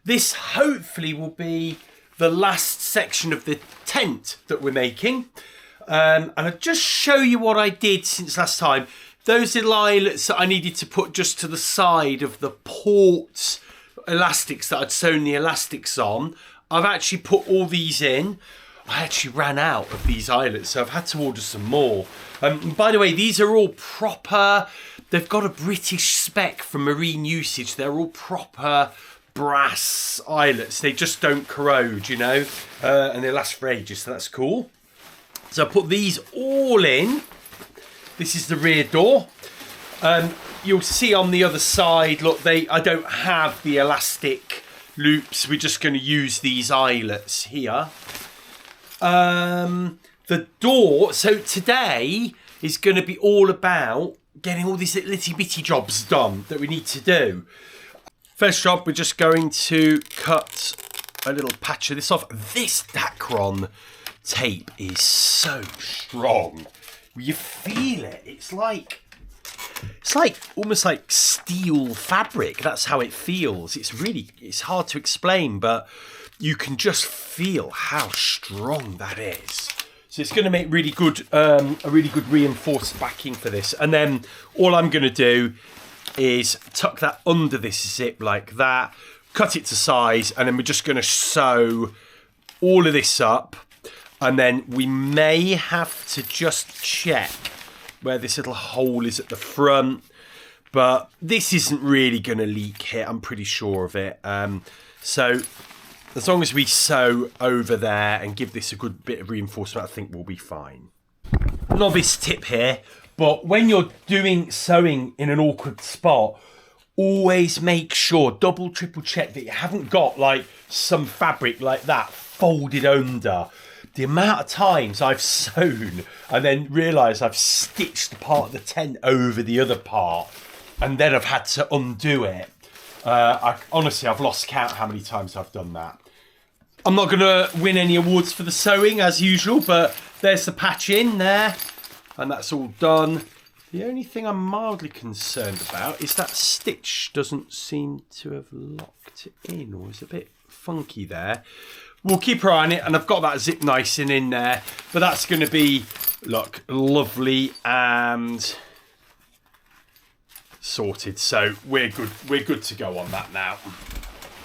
this hopefully will be the last section of the tent that we're making. And I'll just show you what I did since last time. Those little eyelets that I needed to put just to the side of the port elastics that I'd sewn the elastics on, I've actually put all these in. I actually ran out of these eyelets, so I've had to order some more. By the way, these are all proper. They've got a British spec for marine usage. They're all proper brass eyelets. They just don't corrode, you know, and they last for ages, so that's cool. So I put these all in. This is the rear door. You'll see on the other side, look, I don't have the elastic loops. We're just going to use these eyelets here. The door, so today is going to be all about getting all these little bitty jobs done that we need to do. First job, we're just going to cut a little patch of this off. This Dacron tape is so strong. You feel it. It's like almost like steel fabric. That's how it feels. It's hard to explain, but you can just feel how strong that is. So it's going to make really good, a really good reinforced backing for this. And then all I'm going to do is tuck that under this zip like that, cut it to size, and then we're just going to sew all of this up. And then we may have to just check where this little hole is at the front. But this isn't really going to leak here. I'm pretty sure of it. So as long as we sew over there and give this a good bit of reinforcement, I think we'll be fine. Novice tip here, but when you're doing sewing in an awkward spot, always make sure, double, triple check that you haven't got like some fabric like that folded under. The amount of times I've sewn and then realised I've stitched part of the tent over the other part and then I've had to undo it. Honestly, I've lost count how many times I've done that. I'm not going to win any awards for the sewing as usual, but there's the patch in there and that's all done. The only thing I'm mildly concerned about is that stitch doesn't seem to have locked it in, or is a bit funky there. We'll keep our eye on it, and I've got that zip nice and in there, but that's going to be, look, lovely and sorted. So we're good to go on that now.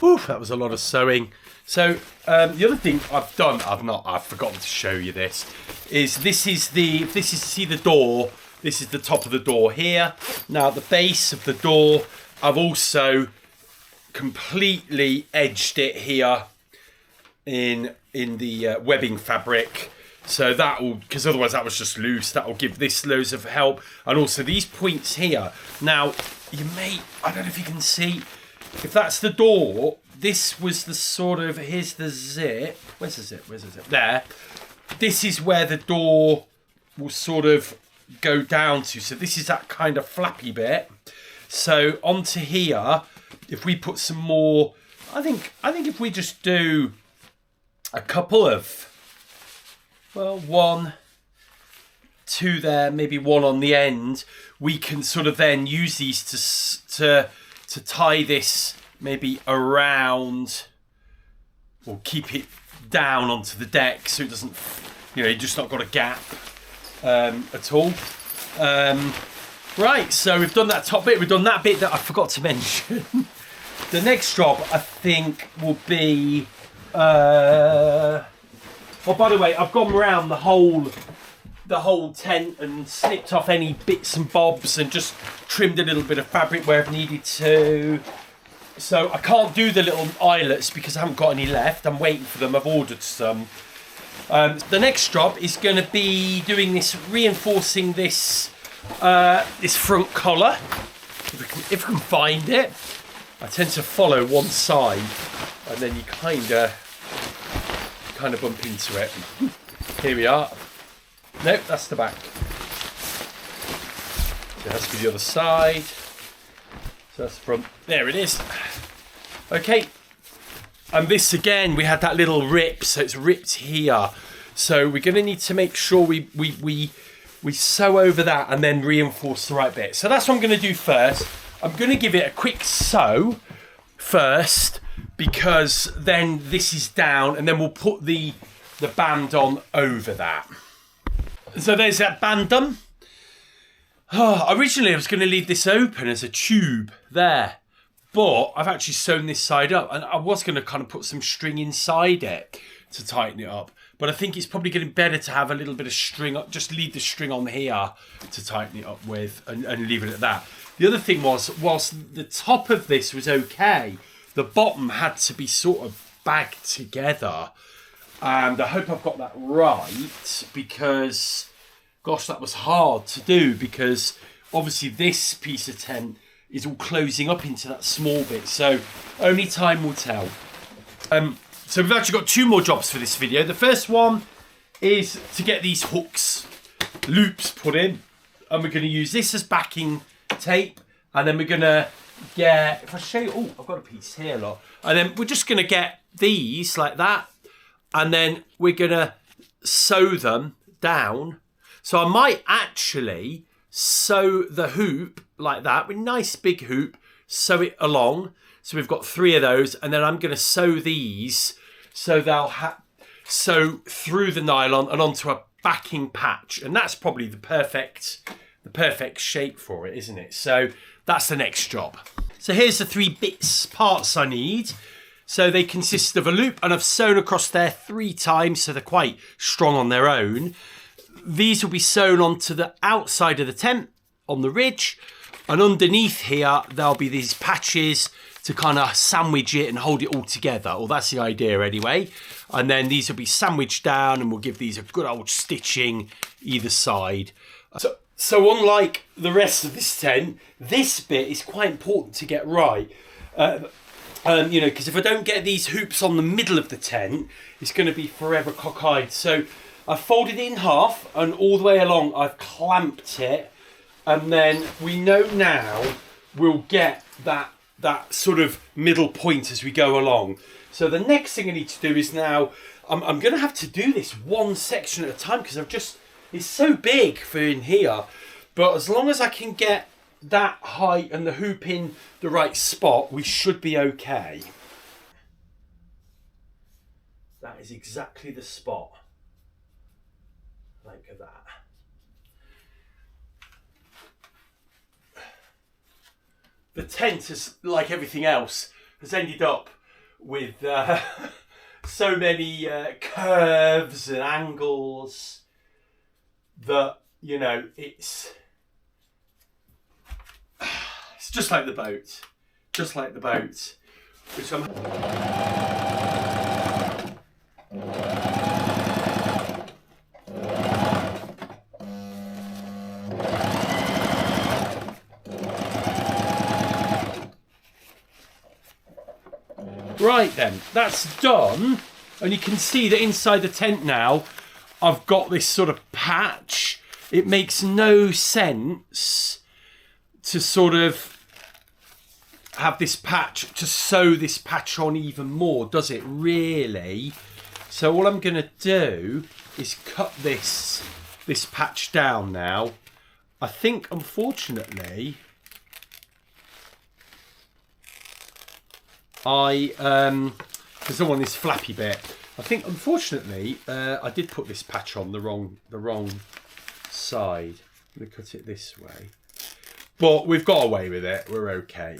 Oof, that was a lot of sewing. So the other thing I've done, I've forgotten to show you this, is see the door, this is the top of the door here. Now the base of the door, I've also completely edged it here in the webbing fabric. So that will, because otherwise that was just loose, that will give this loads of help. And also these points here. Now, I don't know if you can see, if that's the door, this was the sort of, here's the zip. Where's the zip? There. This is where the door will sort of go down to. So this is that kind of flappy bit. So onto here, if we put some more, I think if we just do a couple of, well, 1, 2 there, maybe 1 on the end, we can sort of then use these to tie this maybe around, or keep it down onto the deck so it doesn't, you've just not got a gap at all. Right, so we've done that top bit, we've done that bit that I forgot to mention. The next job, I think, will be, oh, by the way, I've gone around the whole tent and snipped off any bits and bobs and just trimmed a little bit of fabric where I've needed to. So I can't do the little eyelets because I haven't got any left. I'm waiting for them. I've ordered some. The next job is going to be doing this, reinforcing this this front collar. If I can find it. I tend to follow one side, and then you kind of bump into it. Here we are. Nope, that's the back. So that's for the other side. So that's the front. There it is. Okay. And this again, we had that little rip, so it's ripped here. So we're going to need to make sure we sew over that and then reinforce the right bit. So that's what I'm going to do first. I'm going to give it a quick sew first, because then this is down, and then we'll put the band on over that. So there's that band done. Originally I was going to leave this open as a tube there, but I've actually sewn this side up, and I was going to kind of put some string inside it to tighten it up, but I think it's probably getting better to have a little bit of string up, just leave the string on here to tighten it up with, and leave it at that. The other thing was, whilst the top of this was okay, the bottom had to be sort of bagged together, and I hope I've got that right, because gosh, that was hard to do, because obviously this piece of tent is all closing up into that small bit, so only time will tell. So we've actually got 2 more jobs for this video. The first one is to get these hooks, loops put in, and we're going to use this as backing tape, and then we're going to get, if I show you, oh, I've got a piece here, look, and then we're just going to get these like that, and then we're going to sew them down. So I might actually sew the hoop like that, with a nice big hoop, sew it along. So we've got 3 of those, and then I'm going to sew these so they'll sew through the nylon and onto a backing patch, and that's probably the perfect shape for it, isn't it? So that's the next job. So here's the 3 parts I need. So they consist of a loop, and I've sewn across there 3 times, so they're quite strong on their own. These will be sewn onto the outside of the tent on the ridge, and underneath here there'll be these patches to kind of sandwich it and hold it all together. Well, that's the idea anyway. And then these will be sandwiched down, and we'll give these a good old stitching either side. So unlike the rest of this tent, this bit is quite important to get right. You know, because if I don't get these hoops on the middle of the tent, it's going to be forever cockeyed. So I've folded it in half, and all the way along I've clamped it, and then we know now we'll get that sort of middle point as we go along. So the next thing I need to do is now, I'm going to have to do this one section at a time, because it's so big for in here, but as long as I can get that height and the hoop in the right spot, we should be okay. That is exactly the spot. Like that. The tent, is like everything else, has ended up with so many curves and angles that, you know, it's just like the boat. Just like the boat. Which I'm... Right then, that's done, and you can see that inside the tent now I've got this sort of patch. It makes no sense to sort of have this patch, to sew this patch on even more, does it really? So all I'm going to do is cut this patch down now. I think, unfortunately, because I don't want this flappy bit. I think, unfortunately, I did put this patch on the wrong side. I'm going to cut it this way. But we've got away with it. We're okay.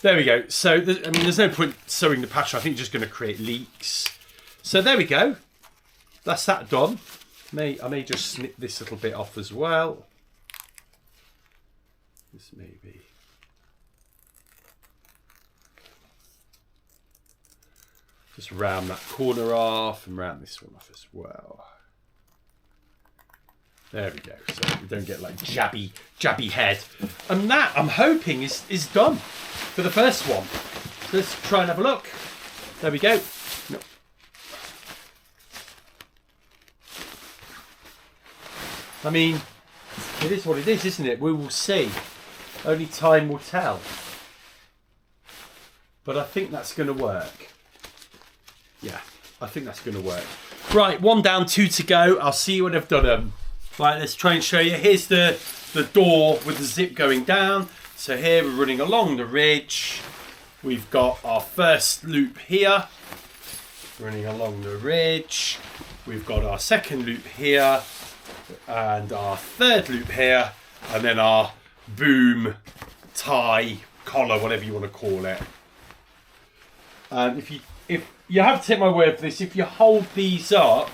There we go. So, there's no point sewing the patch on. I think it's just going to create leaks. So there we go. That's that done. I may just snip this little bit off as well. This may be... Just round that corner off and round this one off as well. There we go. So we don't get like jabby head. And that, I'm hoping, is done for the first one. So let's try and have a look. There we go. No. I mean, it is what it is, isn't it? We will see. Only time will tell. But I think that's going to work. Yeah, I think that's going to work. Right, 1 down, 2 to go. I'll see you when I've done them. Right, let's try and show you. Here's the door with the zip going down. So here we're running along the ridge. We've got our first loop here, running along the ridge. We've got our second loop here, and our third loop here, and then our boom, tie, collar, whatever you want to call it. And if you have to take my word for this, if you hold these up,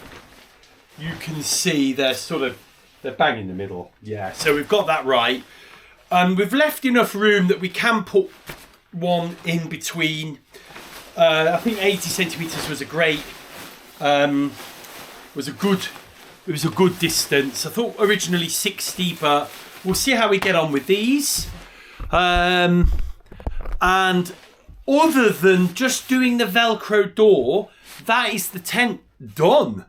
you can see they're bang in the middle. Yeah, so we've got that right. We've left enough room that we can put one in between. I think 80 centimetres was a great, it was a good distance. I thought originally 60, but we'll see how we get on with these. And other than just doing the Velcro door, that is the tent done.